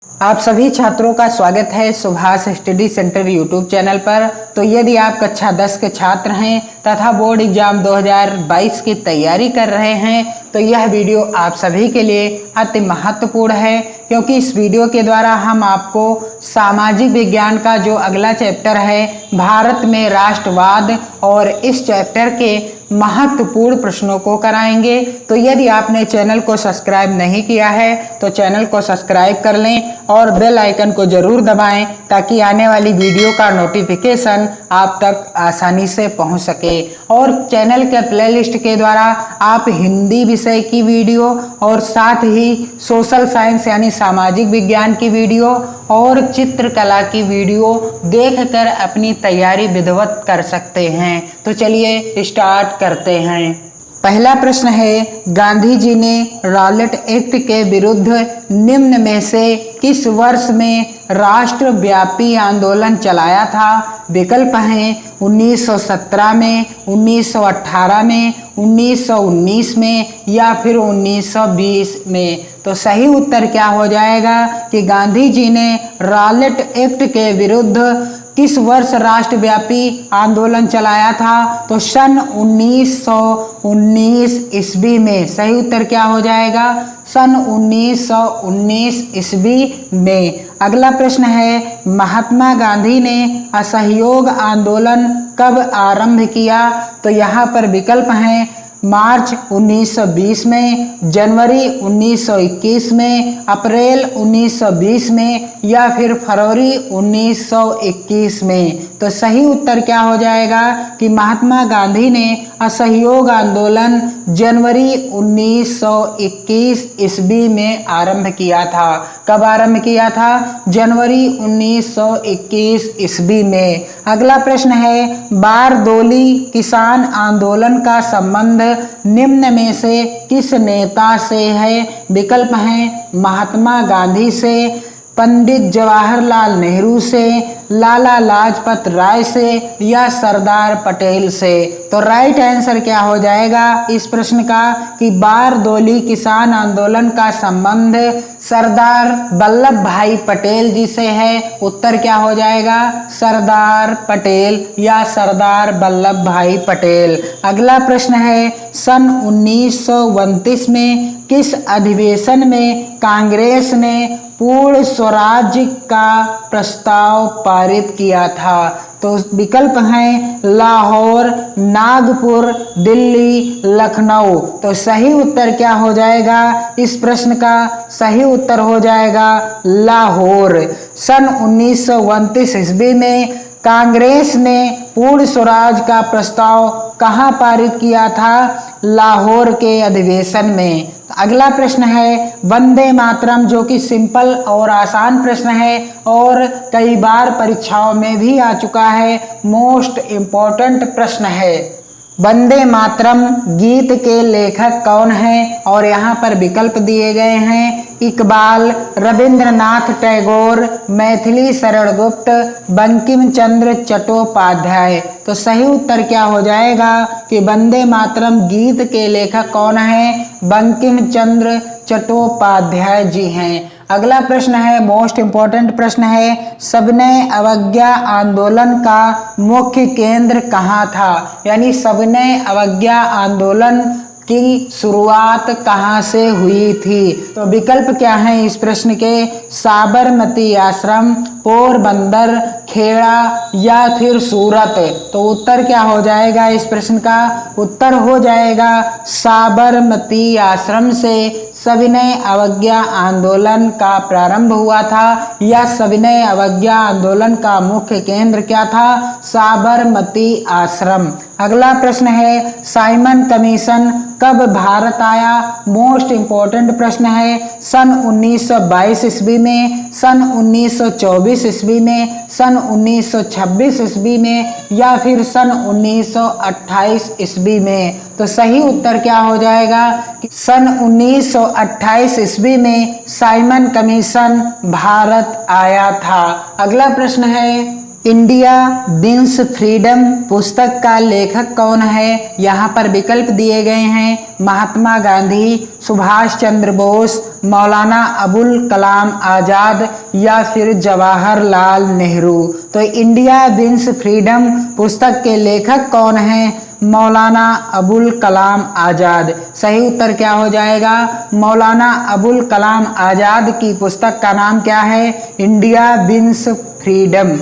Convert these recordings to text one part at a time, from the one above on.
आप सभी छात्रों का स्वागत है Subhash study centre YouTube channel पर। तो यदि आप कक्षा 10 के छात्र हैं तथा बोर्ड एग्जाम 2022 की तैयारी कर रहे हैं तो यह वीडियो आप सभी के लिए अति महत्वपूर्ण है, क्योंकि इस वीडियो के द्वारा हम आपको सामाजिक विज्ञान का जो अगला चैप्टर है भारत में राष्ट्रवाद और इस चैप्टर के महत्वपूर्ण प्रश्नों को कराएंगे। तो यदि आपने चैनल को सब्सक्राइब नहीं किया है तो चैनल को सब्सक्राइब कर लें और बेल आइकन को जरूर दबाएं ताकि आने वाली वीडियो का नोटिफिकेशन आप तक आसानी से पहुंच सके। और चैनल के प्लेलिस्ट के द्वारा आप हिंदी विषय की वीडियो और साथ ही सोशल साइंस यानी सामाजिक विज्ञान की वीडियो और चित्रकला की वीडियो देखकर अपनी तैयारी विधिवत कर सकते हैं। तो चलिए स्टार्ट करते हैं। पहला प्रश्न है, गांधी जी ने रॉलेट एक्ट के विरुद्ध निम्न में से किस वर्ष में राष्ट्रव्यापी आंदोलन चलाया था? विकल्प हैं 1917 में, 1918 में, 1919 में या फिर 1920 में। तो सही उत्तर क्या हो जाएगा कि गांधी जी ने रॉलेट एक्ट के विरुद्ध किस वर्ष राष्ट्रव्यापी आंदोलन चलाया था? तो सन 1919 ईस्वी में। सही उत्तर क्या हो जाएगा? सन 1919 ईस्वी में। अगला प्रश्न है, महात्मा गांधी ने असहयोग आंदोलन कब आरंभ किया? तो यहाँ पर विकल्प हैं मार्च 1920 में, जनवरी 1921 में, अप्रैल 1920 में या फिर फरवरी 1921 में। तो सही उत्तर क्या हो जाएगा कि महात्मा गांधी ने असहयोग आंदोलन जनवरी 1921 ईस्वी में आरंभ किया था। कब आरंभ किया था? जनवरी 1921 ईस्वी में। अगला प्रश्न है, बारदोली किसान आंदोलन का संबंध निम्न में से किस नेता से है? विकल्प हैं महात्मा गांधी से, पंडित जवाहरलाल नेहरू से, लाला लाजपत राय से या सरदार पटेल से। तो राइट आंसर क्या हो जाएगा इस प्रश्न का कि बारदोली किसान आंदोलन का संबंध सरदार वल्लभ भाई पटेल जी से है। उत्तर क्या हो जाएगा? सरदार पटेल या सरदार वल्लभ भाई पटेल। अगला प्रश्न है, सन 1929 में किस अधिवेशन में कांग्रेस ने पूर्ण स्वराज्य का प्रस्ताव पारित किया था? तो विकल्प हैं लाहौर, नागपुर, दिल्ली, लखनऊ। तो सही उत्तर क्या हो जाएगा इस प्रश्न का? सही उत्तर हो जाएगा लाहौर। सन 1929 ईस्वी में कांग्रेस ने पूर्ण स्वराज का प्रस्ताव कहाँ पारित किया था? लाहौर के अधिवेशन में। अगला प्रश्न है, वंदे मातरम, जो कि सिंपल और आसान प्रश्न है और कई बार परीक्षाओं में भी आ चुका है, मोस्ट इम्पोर्टेंट प्रश्न है। वंदे मातरम गीत के लेखक कौन हैं? और यहाँ पर विकल्प दिए गए हैं इकबाल, रविंद्रनाथ टैगोर, मैथिली शरण गुप्त, बंकिम चंद्र चट्टोपाध्याय। तो सही उत्तर क्या हो जाएगा कि वंदे मातरम गीत के लेखक कौन हैं? बंकिम चंद्र चट्टोपाध्याय जी हैं। अगला प्रश्न है, मोस्ट इम्पोर्टेंट प्रश्न है, सविनय अवज्ञा आंदोलन का मुख्य केंद्र कहाँ था? यानी सविनय अवज्ञा आंदोलन की शुरुआत कहाँ से हुई थी? तो विकल्प क्या है इस प्रश्न के? साबरमती आश्रम, पोरबंदर, खेड़ा या फिर सूरत। तो उत्तर क्या हो जाएगा इस प्रश्न का? उत्तर हो जाएगा साबरमती आश्रम से सविनय अवज्ञा आंदोलन का प्रारंभ हुआ था, या सविनय अवज्ञा आंदोलन का मुख्य केंद्र क्या था? साबरमती आश्रम। अगला प्रश्न है, साइमन कमीशन कब भारत आया? मोस्ट इम्पोर्टेंट प्रश्न है। सन 1922 ईस्वी में, सन 1924 ईस्वी में, सन 1926 ईस्वी में या फिर सन 1928 ईस्वी में। तो सही उत्तर क्या हो जाएगा कि सन 1928 ईस्वी में साइमन कमीशन भारत आया था। अगला प्रश्न है, इंडिया विंस फ्रीडम पुस्तक का लेखक कौन है? यहाँ पर विकल्प दिए गए हैं, महात्मा गांधी, सुभाष चंद्र बोस, मौलाना अबुल कलाम आज़ाद या फिर जवाहरलाल नेहरू। तो इंडिया विंस फ्रीडम पुस्तक के लेखक कौन हैं? मौलाना अबुल कलाम आज़ाद। सही उत्तर क्या हो जाएगा? मौलाना अबुल कलाम आज़ाद की पुस्तक का नाम क्या है? India wins freedom.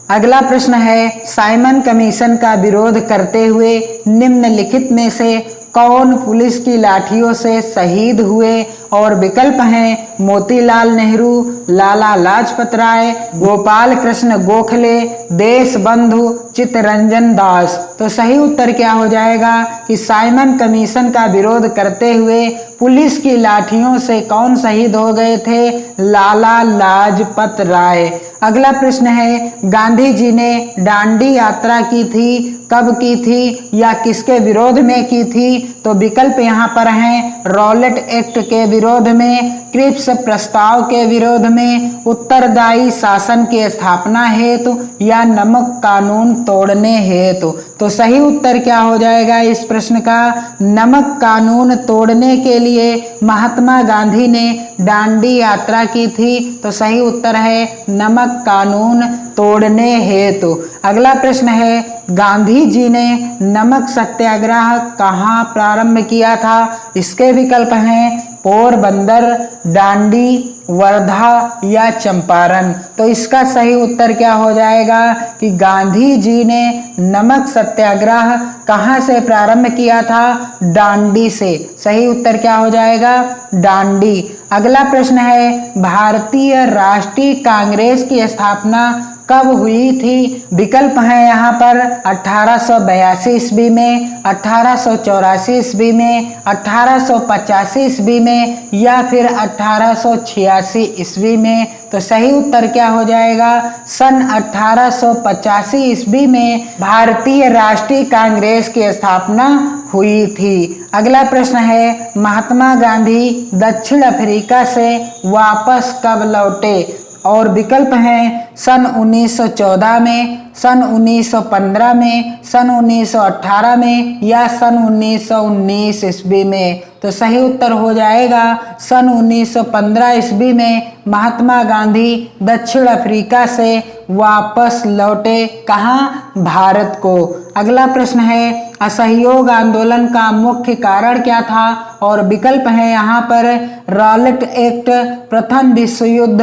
अगला प्रश्न है, साइमन कमीशन का विरोध करते हुए निम्नलिखित में से कौन पुलिस की लाठियों से शहीद हुए? और विकल्प हैं मोतीलाल नेहरू, लाला लाजपत राय, गोपाल कृष्ण गोखले, देशबंधु चित्तरंजन दास। तो सही उत्तर क्या हो जाएगा कि साइमन कमीशन का विरोध करते हुए पुलिस की लाठियों से कौन शहीद हो गए थे? लाला लाजपत राय। अगला प्रश्न है, गांधी जी ने दांडी यात्रा की थी, कब की थी या किसके विरोध में की थी? तो विकल्प यहाँ पर हैं, रॉलेट एक्ट के विरोध में, क्रिप्स प्रस्ताव के विरोध में, उत्तरदायी शासन की स्थापना हेतु या नमक कानून तोड़ने हेतु। तो सही उत्तर क्या हो जाएगा इस प्रश्न का? नमक कानून तोड़ने के लिए महात्मा गांधी ने दांडी यात्रा की थी। तो सही उत्तर है नमक कानून तोड़ने हेतु। अगला प्रश्न है, गांधी जी ने नमक सत्याग्रह कहाँ प्रारंभ किया था? इसके विकल्प हैं पोरबंदर, दांडी, वर्धा या चंपारण। तो इसका सही उत्तर क्या हो जाएगा कि गांधी जी ने नमक सत्याग्रह कहाँ से प्रारंभ किया था? दांडी से। सही उत्तर क्या हो जाएगा? दांडी। अगला प्रश्न है, भारतीय राष्ट्रीय कांग्रेस की स्थापना कब हुई थी? विकल्प है यहाँ पर 1882 ईस्वी में, 1884 ईस्वी में, 1885 ईस्वी में या फिर 1886 ईस्वी में। तो सही उत्तर क्या हो जाएगा? सन 1885 ईस्वी में भारतीय राष्ट्रीय कांग्रेस की स्थापना हुई थी। अगला प्रश्न है, महात्मा गांधी दक्षिण अफ्रीका से वापस कब लौटे? और विकल्प हैं सन 1914 में, सन 1915 में, सन 1918 में या सन 1919 ईस्वी में। तो सही उत्तर हो जाएगा सन 1915 ईस्वी में महात्मा गांधी दक्षिण अफ्रीका से वापस लौटे। कहाँ? भारत को। अगला प्रश्न है, असहयोग आंदोलन का मुख्य कारण क्या था? और विकल्प है यहाँ पर रॉलेट एक्ट, प्रथम विश्व युद्ध,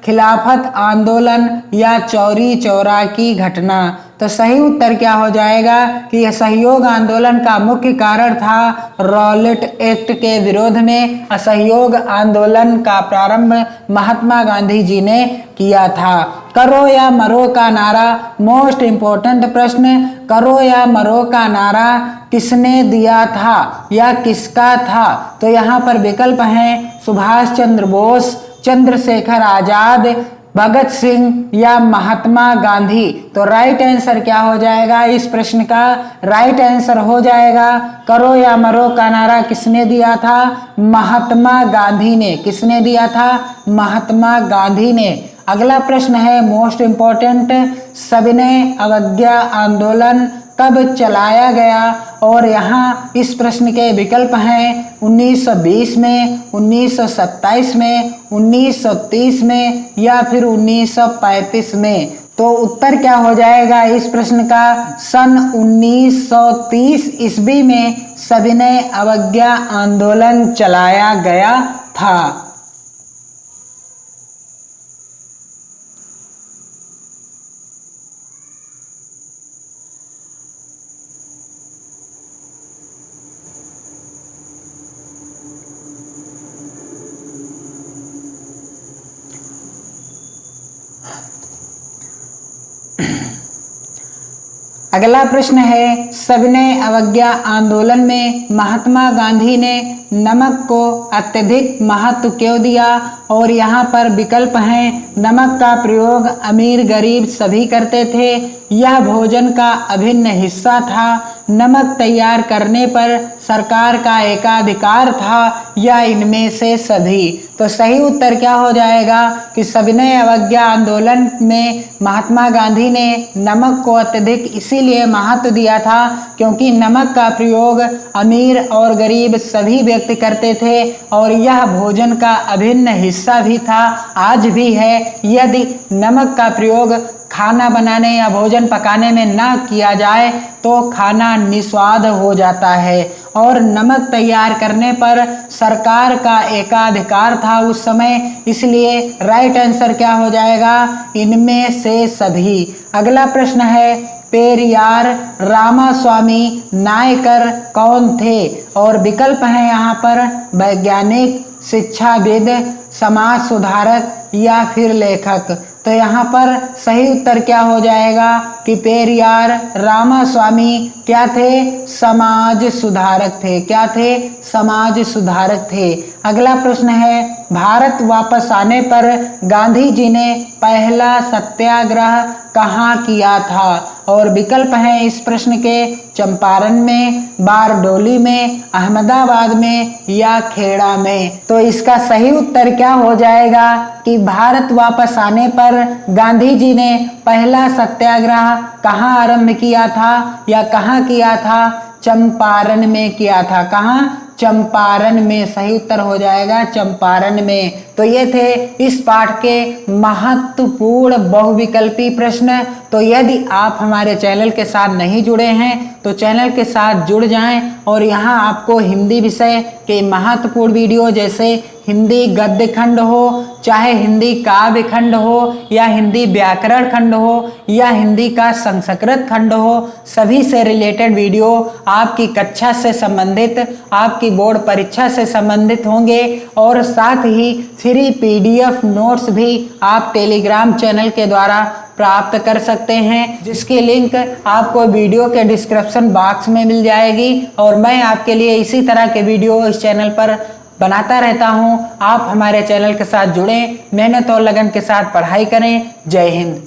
खिलाफत आंदोलन या चौरी चौरा की घटना। तो सही उत्तर क्या हो जाएगा कि असहयोग आंदोलन का मुख्य कारण था रॉलेट एक्ट के विरोध में। असहयोग आंदोलन का प्रारंभ महात्मा गांधी जी ने किया था। करो या मरो का नारा, मोस्ट इंपॉर्टेंट प्रश्न, करो या मरो का नारा किसने दिया था या किसका था? तो यहाँ पर विकल्प हैं सुभाष चंद्र बोस, चंद्रशेखर आजाद, भगत सिंह या महात्मा गांधी। तो राइट आंसर क्या हो जाएगा इस प्रश्न का? राइट आंसर हो जाएगा करो या मरो का नारा किसने दिया था? महात्मा गांधी ने। किसने दिया था? महात्मा गांधी ने। अगला प्रश्न है मोस्ट इंपॉर्टेंट, सविनय अवज्ञा आंदोलन कब चलाया गया? और यहाँ इस प्रश्न के विकल्प हैं 1920 में, 1927 में, 1930 में या फिर 1935 में। तो उत्तर क्या हो जाएगा इस प्रश्न का? सन 1930 ईस्वी में सविनय अवज्ञा आंदोलन चलाया गया था। अगला प्रश्न है, सविनय अवज्ञा आंदोलन में महात्मा गांधी ने नमक को अत्यधिक महत्व क्यों दिया? और यहाँ पर विकल्प हैं, नमक का प्रयोग अमीर गरीब सभी करते थे, यह भोजन का अभिन्न हिस्सा था, नमक तैयार करने पर सरकार का एकाधिकार था, या इनमें से सभी। तो सही उत्तर क्या हो जाएगा कि सविनय अवज्ञा आंदोलन में महात्मा गांधी ने नमक को अत्यधिक इसीलिए महत्व दिया था क्योंकि नमक का प्रयोग अमीर और गरीब सभी व्यक्ति करते थे और यह भोजन का अभिन्न हिस्सा भी था, आज भी है। यदि नमक का प्रयोग खाना बनाने या भोजन पकाने में ना किया जाए तो खाना निस्वाद हो जाता है। और नमक तैयार करने पर सरकार का एकाधिकार था उस समय, इसलिए राइट आंसर क्या हो जाएगा? इनमें से सभी। अगला प्रश्न है, पेरियार रामास्वामी नायकर कौन थे? और विकल्प हैं यहाँ पर वैज्ञानिक, शिक्षाविद, समाज सुधारक या फिर लेखक। तो यहाँ पर सही उत्तर क्या हो जाएगा कि पेरियार रामास्वामी क्या थे? समाज सुधारक थे। क्या थे? समाज सुधारक थे। अगला प्रश्न है, भारत वापस आने पर गांधी जी ने पहला सत्याग्रह कहाँ किया था? और विकल्प हैं इस प्रश्न के, चंपारण में, बारडोली में, अहमदाबाद में या खेड़ा में। तो इसका सही उत्तर क्या हो जाएगा कि भारत वापस आने पर गांधी जी ने पहला सत्याग्रह कहाँ आरंभ किया था या कहाँ किया था? चंपारण में किया था। कहाँ? चंपारण में। सही उत्तर हो जाएगा चंपारण में। तो ये थे इस पाठ के महत्वपूर्ण बहुविकल्पी प्रश्न। तो यदि आप हमारे चैनल के साथ नहीं जुड़े हैं तो चैनल के साथ जुड़ जाएं और यहाँ आपको हिंदी विषय के महत्वपूर्ण वीडियो जैसे हिंदी गद्य खंड हो, चाहे हिंदी काव्य खंड हो या हिंदी व्याकरण खंड हो या हिंदी का संस्कृत खंड हो, सभी से रिलेटेड वीडियो आपकी कक्षा से संबंधित, आपकी बोर्ड परीक्षा से संबंधित होंगे। और साथ ही फ्री PDF नोट्स भी आप टेलीग्राम चैनल के द्वारा प्राप्त कर सकते हैं, जिसकी लिंक आपको वीडियो के डिस्क्रिप्शन बॉक्स में मिल जाएगी। और मैं आपके लिए इसी तरह के वीडियो इस चैनल पर बनाता रहता हूं। आप हमारे चैनल के साथ जुड़ें, मेहनत और लगन के साथ पढ़ाई करें। जय हिंद।